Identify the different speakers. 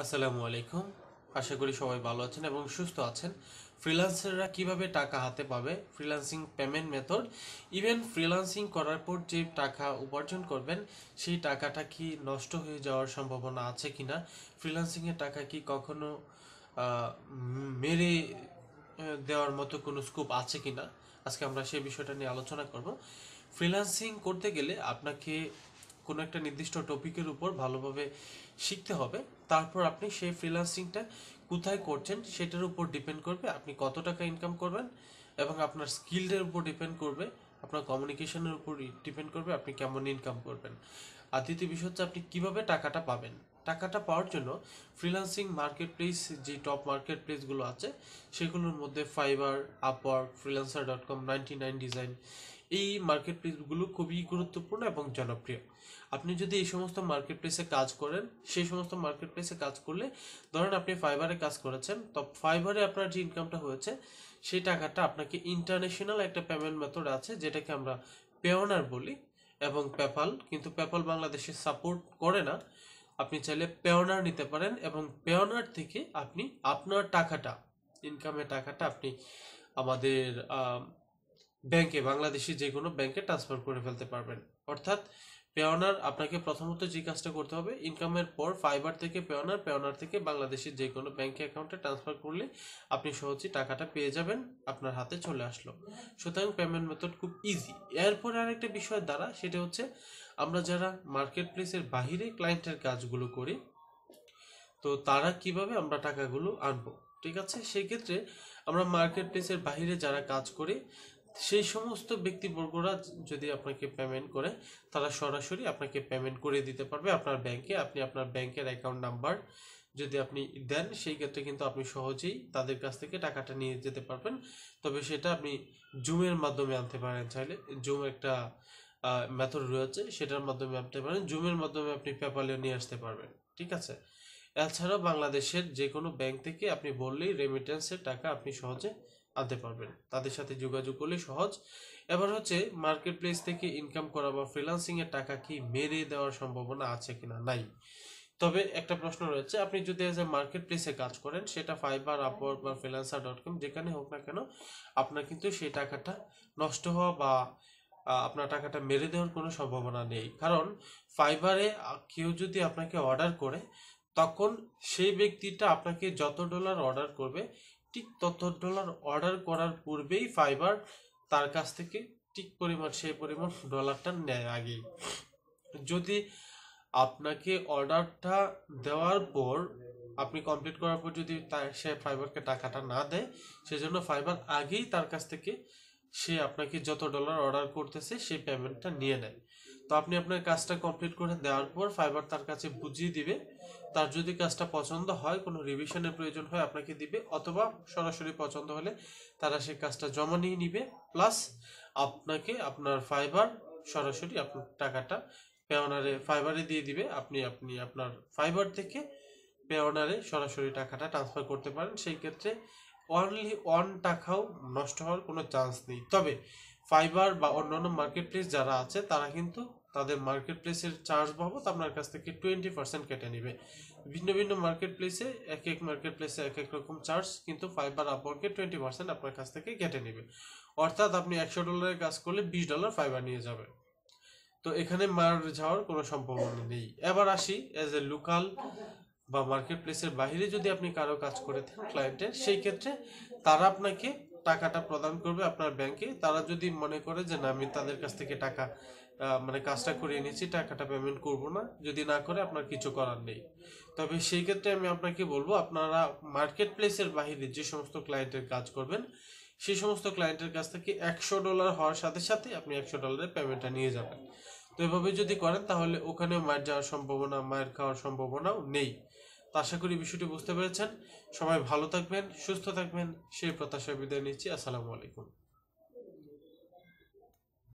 Speaker 1: আসসালামু আলাইকুম। আশা করি সবাই ভালো আছেন এবং সুস্থ আছেন। ফ্রিল্যান্সাররা কিভাবে টাকা হাতে পাবে, freelancing payment method, even freelancing করার পর যে টাকা উপার্জন করবেন সেই টাকাটা কি নষ্ট হয়ে যাওয়ার সম্ভাবনা আছে কিনা, ফ্রিল্যান্সিংয়ের টাকা কি কখনো মেরে দেওয়ার মতো কোনো স্কোপ আছে কিনা, আজকে আমরা সেই বিষয়টা নিয়ে আলোচনা করব। ফ্রিল্যান্সিং করতে গেলে আপনাকে কোনো একটা নির্দিষ্ট টপিকের উপর ভালোভাবে শিখতে হবে। তারপর আপনি সেই ফ্রিল্যান্সিংটা কোথায় করছেন সেটার উপর ডিপেন্ড করবে আপনি কত টাকা ইনকাম করবেন, এবং আপনার স্কিলের উপর ডিপেন্ড করবে, আপনার কমিউনিকেশনের উপর ডিপেন্ড করবে আপনি কেমন ইনকাম করবেন। আর দ্বিতীয় বিষয় হচ্ছে আপনি কিভাবে টাকাটা পাবেন। টাকাটা পাওয়ার জন্য ফ্রিল্যান্সিং মার্কেট প্লেস, যে টপ মার্কেট প্লেসগুলো আছে সেগুলোর মধ্যে ফাইবার, আপওয়ার্ক, freelancer.com, 99 ডিজাইন, এই মার্কেট প্লেসগুলো খুবই গুরুত্বপূর্ণ এবং জনপ্রিয়। আপনি যদি এই সমস্ত মার্কেট প্লেসে কাজ করেন, সেই সমস্ত মার্কেট প্লেসে কাজ করলে, ধরেন আপনি ফাইবারে কাজ করেছেন, তো ফাইবারে আপনার যে ইনকামটা হয়েছে সেই টাকাটা আপনাকে ইন্টারন্যাশনাল একটা পেমেন্ট মেথড আছে যেটাকে আমরা পেওনার বলি, এবং পেপাল, কিন্তু পেপাল বাংলাদেশে সাপোর্ট করে না। আপনি চাইলে পেওনার নিতে পারেন এবং পেওনার থেকে আপনি আপনার টাকাটা, ইনকামের টাকাটা আপনি আমাদের ব্যাংকে, বাংলাদেশি যে কোনো ব্যাংকে ট্রান্সফার করে ফেলতে পারবেন। অর্থাৎ পেওনার, আপনাকে প্রথমত যে কাজটা করতে হবে, ইনকামের পর ফাইবার থেকে পেওনার, পেওনার থেকে বাংলাদেশের যে কোনো ব্যাংকে অ্যাকাউন্টে ট্রান্সফার করলে আপনি সহজেই টাকাটা পেয়ে যাবেন, আপনার হাতে চলে আসলো। সুতরাং পেমেন্ট মেথড খুব ইজি। এরপরে আরেকটা বিষয় দ্বারা, সেটা হচ্ছে আমরা যারা মার্কেট প্লেসের বাহিরে ক্লায়েন্টের কাজগুলো করি, তো তারা কিভাবে আমরা টাকাগুলো আনবো। ঠিক আছে, সেই ক্ষেত্রে আমরা মার্কেট প্লেসের বাহিরে যারা কাজ করি সেই সমস্ত ব্যক্তিবর্গরা যদি আপনাকে পেমেন্ট করে, তারা সরাসরি আপনাকে পেমেন্ট করে দিতে পারবে আপনার ব্যাংকে। আপনি আপনার ব্যাংকের অ্যাকাউন্ট নাম্বার যদি আপনি দেন, সেই ক্ষেত্রে কিন্তু আপনি সহজেই তাদের কাছ থেকে টাকাটা নিয়ে যেতে পারবেন। তবে সেটা আপনি জুমের মাধ্যমে আনতে পারেন, চাইলে জুম একটা মেথড রয়েছে, সেটার মাধ্যমে আনতে পারেন। জুমের মাধ্যমে আপনি পেপালেও নিয়ে আসতে পারবেন। ঠিক আছে, এছাড়াও বাংলাদেশের যে কোনো ব্যাংক থেকে আপনি বললেই রেমিটেন্সের টাকা আপনি সহজে আনতে পারবেন, তাদের সাথে যোগাযোগ করলে সহজ। এবার হচ্ছে মার্কেট প্লেস থেকে ইনকাম করা বা ফ্রিল্যান্সিং এর টাকা কি মেরে দেওয়ার সম্ভাবনা আছে কিনা, নাই। তবে একটা প্রশ্ন রয়েছে, আপনি যদি এজ এ মার্কেট প্লেসে কাজ করেন, সেটা ফাইবার, আপওয়ার্ক বা freelancer.com যেখানে হোক না কেন, আপনার কিন্তু সেই টাকাটা নষ্ট হওয়া বা আপনার টাকাটা মেরে দেওয়ার কোনো সম্ভাবনা নেই। কারণ ফাইবারে কেউ যদি আপনাকে অর্ডার করে, তখন সেই ব্যক্তিটা আপনাকে যত ডলার অর্ডার করবে, ঠিক তত ডলার অর্ডার করার পূর্বেই ফাইবার তার কাছ থেকে ঠিক পরিমাণ, সেই পরিমাণ ডলারটা নেয় আগেই। যদি আপনাকে অর্ডারটা দেওয়ার পর, আপনি কমপ্লিট করার পর যদি সে ফাইবারকে টাকাটা না দেয়, সেজন্য ফাইবার আগেই তার কাছ থেকে সে আপনাকে যত ডলার অর্ডার করতেছে সেই পেমেন্টটা নিয়ে নেয়। তো আপনি আপনার কাজটা কমপ্লিট করে দেওয়ার পর ফাইবার তার কাছে বুঝিয়ে দিবে, তার যদি কাজটা পছন্দ হয়, কোনো রিভিশনের প্রয়োজন হয় আপনাকে দিবে, অথবা সরাসরি পছন্দ হলে তারা সেই কাজটা জমা নিয়ে নিবে, প্লাস আপনাকে আপনার ফাইবার সরাসরি আপনার টাকাটা পেওনারে, ফাইবারে দিয়ে দিবে। আপনি আপনি আপনার ফাইবার থেকে পেওনারে সরাসরি টাকাটা ট্রান্সফার করতে পারেন। সেই ক্ষেত্রে অনলি 1 টাকাও নষ্ট হওয়ার কোনো চান্স নেই। তবে ফাইবার বা অন্যান্য মার্কেট প্লেস যারা আছে, তারা কিন্তু তাদের মার্কেট প্লেসের চার্জ বাবদ আপনার কাছ থেকে 20% কেটে নেবে। ভিন্ন ভিন্ন মার্কেট প্লেসে, এক এক মার্কেট প্লেসে এক এক রকম চার্জ, কিন্তু ফাইবার আপওয়ার্কে 20% আপনার কাছ থেকে কেটে নেবে। অর্থাৎ আপনি $100 কাজ করলে $20 ফাইবার নিয়ে যাবে। তো এখানে মার যাওয়ার কোনো সম্ভাবনা নেই। এবার আসি, এজ এ লোকাল বা মার্কেট প্লেসের বাইরে যদি আপনি কারো কাজ করে থাকেন ক্লায়েন্টের, সেই ক্ষেত্রে তারা আপনাকে টাকাটা প্রদান করবে আপনার ব্যাংকে। তারা যদি মনে করে যে না, আমি তাদের কাছ থেকে টাকা মানে কাজটা করিয়ে নিচ্ছি, টাকাটা পেমেন্ট করব না, যদি না করে আপনার কিছু করার নেই। তবে সেই ক্ষেত্রে আমি আপনাকে বলবো, আপনারা মার্কেট প্লেসের বাইরে যে সমস্ত ক্লায়েন্টের কাজ করবেন, সেই সমস্ত ক্লায়েন্টের কাছ থেকে $100 হওয়ার সাথে সাথে আপনি $100 পেমেন্টটা নিয়ে যাবেন। তো এভাবে যদি করেন, তাহলে ওখানেও মার যাওয়ার সম্ভাবনা, মায়ের খাওয়ার সম্ভাবনাও নেই। তো আশা করি বিষয়টি বুঝতে পেরেছেন। সবাই ভালো থাকবেন, সুস্থ থাকবেন, সেই প্রত্যাশায় বিদায় নিচ্ছি। আসসালামু আলাইকুম।